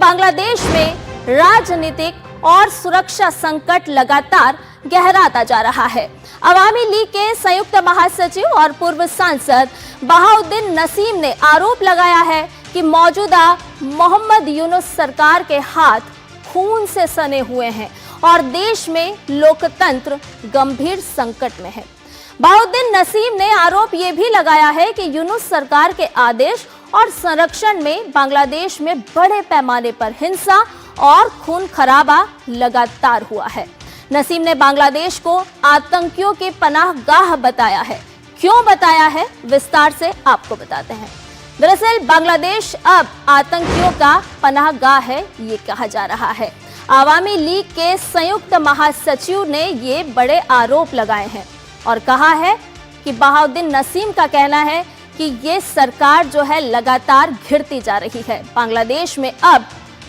बांग्लादेश में राजनीतिक और सुरक्षा संकट लगातार गहराता जा रहा है। अवामी लीग के संयुक्त महासचिव और पूर्व सांसद बहाउद्दीन नसीम ने आरोप लगाया है कि मौजूदा मोहम्मद यूनुस सरकार के हाथ खून से सने हुए हैं और देश में लोकतंत्र गंभीर संकट में है। बहाउद्दीन नसीम ने आरोप यह भी लगाया है कि यूनुस सरकार के आदेश और संरक्षण में बांग्लादेश में बड़े पैमाने पर हिंसा और खून खराबा लगातार हुआ है। नसीम ने बांग्लादेश को आतंकियों के पनाहगाह बताया है। क्यों बताया है, विस्तार से आपको बताते हैं। दरअसल बांग्लादेश अब आतंकियों का पनाहगाह है, ये कहा जा रहा है। आवामी लीग के संयुक्त महासचिव ने ये बड़े आरोप लगाए हैं और कहा है कि बहाउद्दीन नसीम का कहना है कि ये सरकार जो है लगातार घिरती जा रही है। बांग्लादेश में अब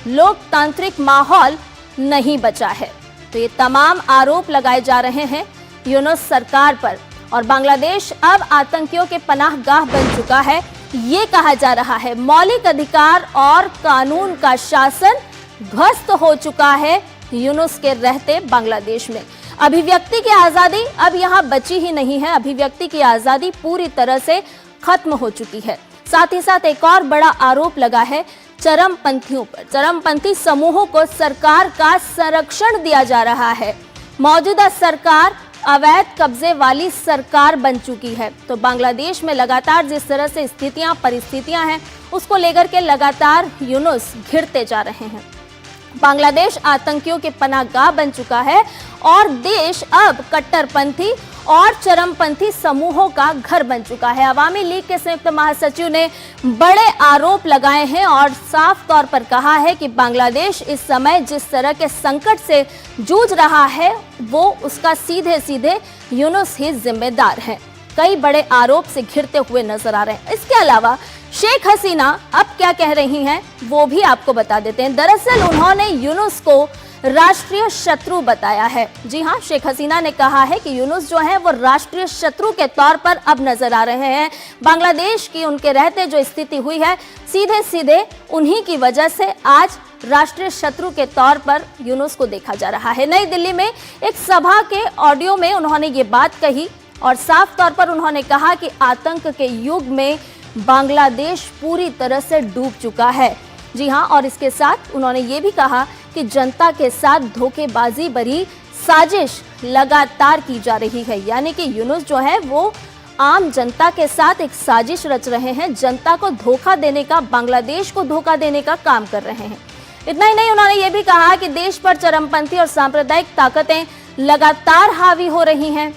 लोकतांत्रिक माहौल नहीं बचा है। तो ये तमाम आरोप लगाए जा रहे हैं यूनुस सरकार पर और बांग्लादेश अब आतंकियों के पनाहगाह बन चुका है, ये कहा जा रहा है। मौलिक अधिकार और कानून का शासन ध्वस्त हो चुका है यूनुस के रहते बांग्लादेश में। अभिव्यक्ति की आजादी अब यहाँ बची ही नहीं है। अभिव्यक्ति की आजादी पूरी तरह से खत्म हो चुकी है। साथ ही साथ एक और बड़ा आरोप लगा है चरमपंथियों पर। चरमपंथी समूहों को सरकार का संरक्षण दिया जा रहा है। मौजूदा सरकार अवैध कब्जे वाली सरकार बन चुकी है। तो बांग्लादेश में लगातार जिस तरह से परिस्थितियां हैं, उसको लेकर के लगातार यूनुस घिरते जा रहे हैं। बांग्लादेश आतंकियों के पनाहगाह बन चुका है और देश अब कट्टरपंथी और चरमपंथी समूहों का घर बन चुका है। अवामी लीग के संयुक्त महासचिव ने बड़े आरोप लगाए हैं और साफ तौर पर कहा है कि बांग्लादेश इस समय जिस तरह के संकट से जूझ रहा है, वो उसका सीधे सीधे यूनुस ही जिम्मेदार है। कई बड़े आरोप से घिरते हुए नजर आ रहे हैं। इसके अलावा शेख हसीना अब क्या कह रही हैं, वो भी आपको बता देते हैं। दरअसल उन्होंने यूनुस को राष्ट्रीय शत्रु बताया है। जी हां, शेख हसीना ने कहा है कि यूनुस जो है वो राष्ट्रीय शत्रु के तौर पर अब नजर आ रहे हैं। बांग्लादेश की उनके रहते जो स्थिति हुई है, सीधे सीधे उन्हीं की वजह से आज राष्ट्रीय शत्रु के तौर पर यूनुस को देखा जा रहा है। नई दिल्ली में एक सभा के ऑडियो में उन्होंने ये बात कही और साफ तौर पर उन्होंने कहा कि आतंक के युग में बांग्लादेश पूरी तरह से डूब चुका है। जी हां, और इसके साथ उन्होंने ये भी कहा कि जनता के साथ धोखेबाजी भरी साजिश लगातार की जा रही है। यानी कि यूनुस जो है वो आम जनता के साथ एक साजिश रच रहे हैं, जनता को धोखा देने का, बांग्लादेश को धोखा देने का काम कर रहे हैं। इतना ही नहीं, उन्होंने ये भी कहा कि देश पर चरमपंथी और सांप्रदायिक ताकतें लगातार हावी हो रही हैं।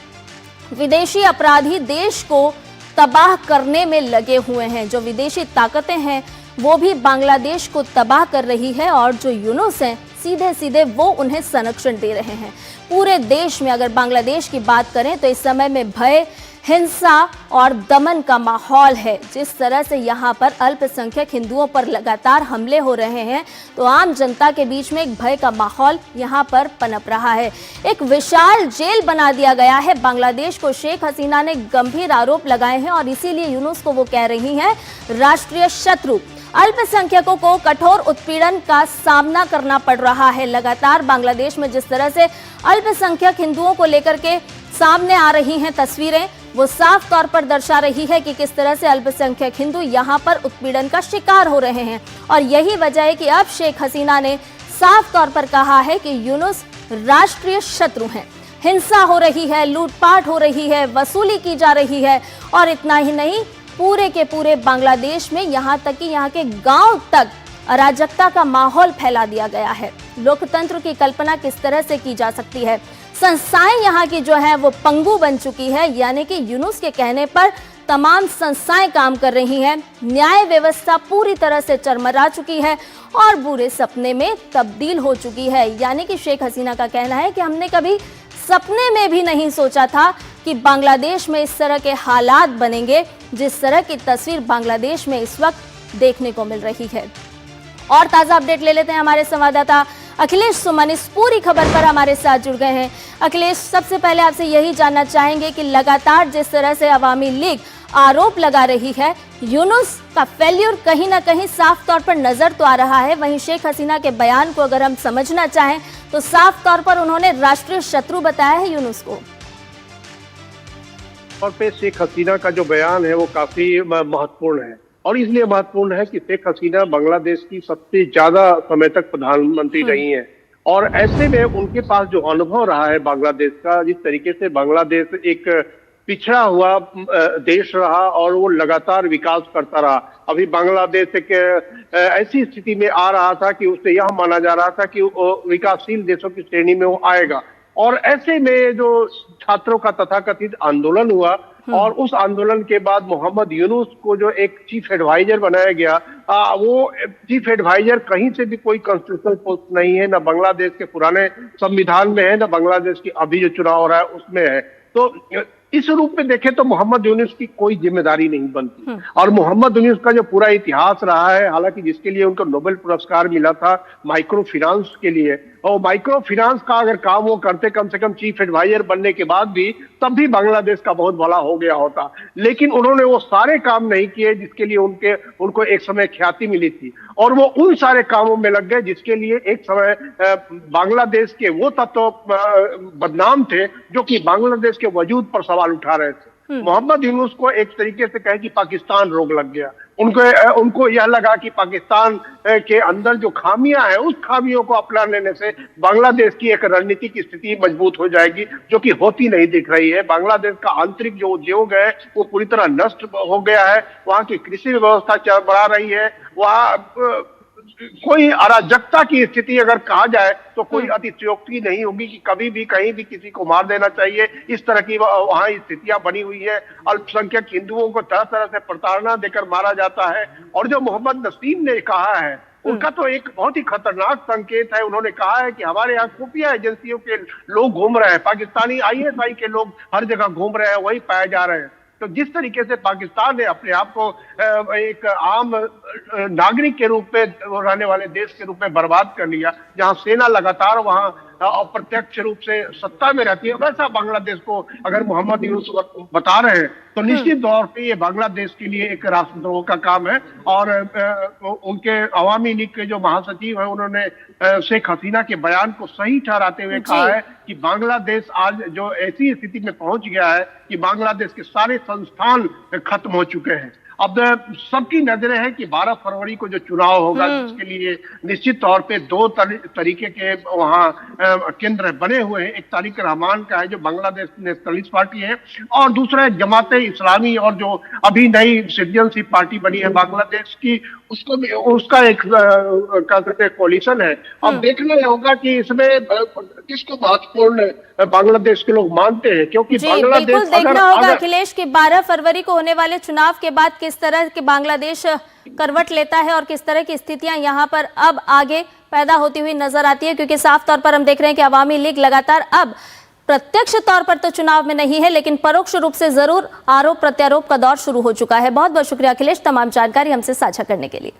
विदेशी अपराधी देश को तबाह करने में लगे हुए हैं। जो विदेशी ताकतें हैं वो भी बांग्लादेश को तबाह कर रही है और जो यूनुस हैं सीधे सीधे वो उन्हें संरक्षण दे रहे हैं। पूरे देश में अगर बांग्लादेश की बात करें तो इस समय में भय, हिंसा और दमन का माहौल है। जिस तरह से यहाँ पर अल्पसंख्यक हिंदुओं पर लगातार हमले हो रहे हैं, तो आम जनता के बीच में एक भय का माहौल यहाँ पर पनप रहा है। एक विशाल जेल बना दिया गया है बांग्लादेश को। शेख हसीना ने गंभीर आरोप लगाए हैं और इसीलिए यूनुस को वो कह रही हैं राष्ट्रीय शत्रु। अल्पसंख्यकों को कठोर उत्पीड़न का सामना करना पड़ रहा है। लगातार बांग्लादेश में जिस तरह से अल्पसंख्यक हिंदुओं को लेकर के सामने आ रही हैं तस्वीरें, वो साफ तौर पर दर्शा रही है कि किस तरह से अल्पसंख्यक हिंदू यहाँ पर उत्पीड़न का शिकार हो रहे हैं। और यही वजह है कि अब शेख हसीना ने साफ तौर पर कहा है कि यूनुस राष्ट्रीय शत्रु हैं। हिंसा हो रही है, लूटपाट हो रही है, वसूली की जा रही है और इतना ही नहीं, पूरे के पूरे बांग्लादेश में यहाँ तक कि यहाँ के गांव तक अराजकता का माहौल फैला दिया गया है। लोकतंत्र की कल्पना किस तरह से की जा सकती है। संस्थाएं यहाँ की जो है वो पंगु बन चुकी है। यानी कि यूनुस के कहने पर तमाम संस्थाएं काम कर रही हैं। न्याय व्यवस्था पूरी तरह से चरमरा चुकी है और बुरे सपने में तब्दील हो चुकी है। यानी कि शेख हसीना का कहना है कि हमने कभी सपने में भी नहीं सोचा था कि बांग्लादेश में इस तरह के हालात बनेंगे, जिस तरह की तस्वीर बांग्लादेश में इस वक्त देखने को मिल रही है। और ताज़ा अपडेट ले लेते हैं हमारे संवाददाता अखिलेश सुमन इस पूरी खबर पर हमारे साथ जुड़ गए हैं। अखिलेश, सबसे पहले आपसे यही जानना चाहेंगे कि लगातार जिस तरह से अवामी लीग आरोप लगा रही है यूनुस का फेल्यूर कहीं ना कहीं साफ तौर पर नजर तो आ रहा है। वहीं शेख हसीना के बयान को अगर हम समझना चाहें तो साफ तौर पर उन्होंने राष्ट्रीय शत्रु बताया है यूनुस को। और पे शेख हसीना का जो बयान है वो काफी महत्वपूर्ण है, और इसलिए महत्वपूर्ण है कि शेख हसीना बांग्लादेश की सबसे ज्यादा समय तक प्रधानमंत्री रही हैं, और ऐसे में उनके पास जो अनुभव रहा है बांग्लादेश का, जिस तरीके से बांग्लादेश एक पिछड़ा हुआ देश रहा और वो लगातार विकास करता रहा। अभी बांग्लादेश एक ऐसी स्थिति में आ रहा था कि उससे यह माना जा रहा था कि विकासशील देशों की श्रेणी में वो आएगा, और ऐसे में जो छात्रों का तथाकथित आंदोलन हुआ और उस आंदोलन के बाद मोहम्मद यूनुस को जो एक चीफ एडवाइजर बनाया गया, वो चीफ एडवाइजर कहीं से भी कोई कॉन्स्टिट्यूशनल पोस्ट नहीं है, ना बांग्लादेश के पुराने संविधान में है, ना बांग्लादेश की अभी जो चुनाव हो रहा है उसमें है। तो इस रूप में देखें तो मोहम्मद यूनुस की कोई जिम्मेदारी नहीं बनती। और मोहम्मद यूनुस का जो पूरा इतिहास रहा है, हालांकि जिसके लिए उनको नोबेल पुरस्कार मिला था माइक्रो फिनांस के लिए, और माइक्रो फिनांस का अगर काम वो करते कम से कम चीफ एडवाइजर बनने के बाद भी, तब भी बांग्लादेश का बहुत भला हो गया होता। लेकिन उन्होंने वो सारे काम नहीं किए जिसके लिए उनको एक समय ख्याति मिली थी, और वो उन सारे कामों में लग गए जिसके लिए एक समय बांग्लादेश के वो तत्व बदनाम थे जो कि बांग्लादेश के वजूद पर सवाल उठा रहे थे। मोहम्मद यूनुस को एक तरीके से कहे कि पाकिस्तान रोग लग गया, उनको यह लगा कि पाकिस्तान के अंदर जो खामियां हैं, उस खामियों को अपना लेने से बांग्लादेश की एक रणनीतिक स्थिति मजबूत हो जाएगी, जो कि होती नहीं दिख रही है। बांग्लादेश का आंतरिक जो उद्योग है वो पूरी तरह नष्ट हो गया है, वहां की कृषि व्यवस्था बढ़ा रही है, वहां कोई अराजकता की स्थिति अगर कहा जाए तो कोई अतिशयोक्ति नहीं होगी कि कभी भी कहीं भी किसी को मार देना चाहिए, इस तरह की वहां स्थितियां बनी हुई है। अल्पसंख्यक हिंदुओं को तरह तरह से प्रताड़ना देकर मारा जाता है। और जो मोहम्मद नसीम ने कहा है, उनका तो एक बहुत ही खतरनाक संकेत है। उन्होंने कहा है कि हमारे यहाँ खुफिया एजेंसियों के लोग घूम रहे हैं, पाकिस्तानी ISI के लोग हर जगह घूम रहे हैं, वही पाए जा रहे हैं। तो जिस तरीके से पाकिस्तान ने अपने आप को एक आम नागरिक के रूप में रहने वाले देश के रूप में बर्बाद कर लिया, जहां सेना लगातार वहां अप्रत्यक्ष रूप से सत्ता में रहती है, वैसा बांग्लादेश को अगर मोहम्मद यूनुस बता रहे हैं तो निश्चित तौर पे ये बांग्लादेश के लिए एक राष्ट्रद्रोह का काम है। और उनके अवामी लीग के जो महासचिव है, उन्होंने शेख हसीना के बयान को सही ठहराते हुए कहा है कि बांग्लादेश आज जो ऐसी स्थिति में पहुंच गया है कि बांग्लादेश के सारे संस्थान खत्म हो चुके हैं। अब सबकी नजरें हैं कि 12 फरवरी को जो चुनाव होगा, जिसके लिए निश्चित तौर पे दो तरीके के वहां केंद्र बने हुए हैं। एक तारिक रहमान का है जो बांग्लादेश नेशनलिस्ट पार्टी है, और दूसरा है जमाते इस्लामी, और जो अभी नई सिटीजनशिप पार्टी बनी है बांग्लादेश की, उसका एक कोलिशन है। अब देखना होगा कि इसमें किसको महत्वपूर्ण बांग्लादेश के लोग मानते हैं, क्योंकि बांग्लादेश देखना होगा अखिलेश कि 12 फरवरी को होने वाले चुनाव के बाद किस तरह के बांग्लादेश करवट लेता है और किस तरह की स्थितियां यहां पर अब आगे पैदा होती हुई नजर आती है। क्योंकि साफ तौर पर हम देख रहे हैं कि अवामी लीग लगातार अब प्रत्यक्ष तौर पर तो चुनाव में नहीं है, लेकिन परोक्ष रूप से जरूर आरोप प्रत्यारोप का दौर शुरू हो चुका है। बहुत बहुत शुक्रिया अखिलेश, तमाम जानकारी हमसे साझा करने के लिए।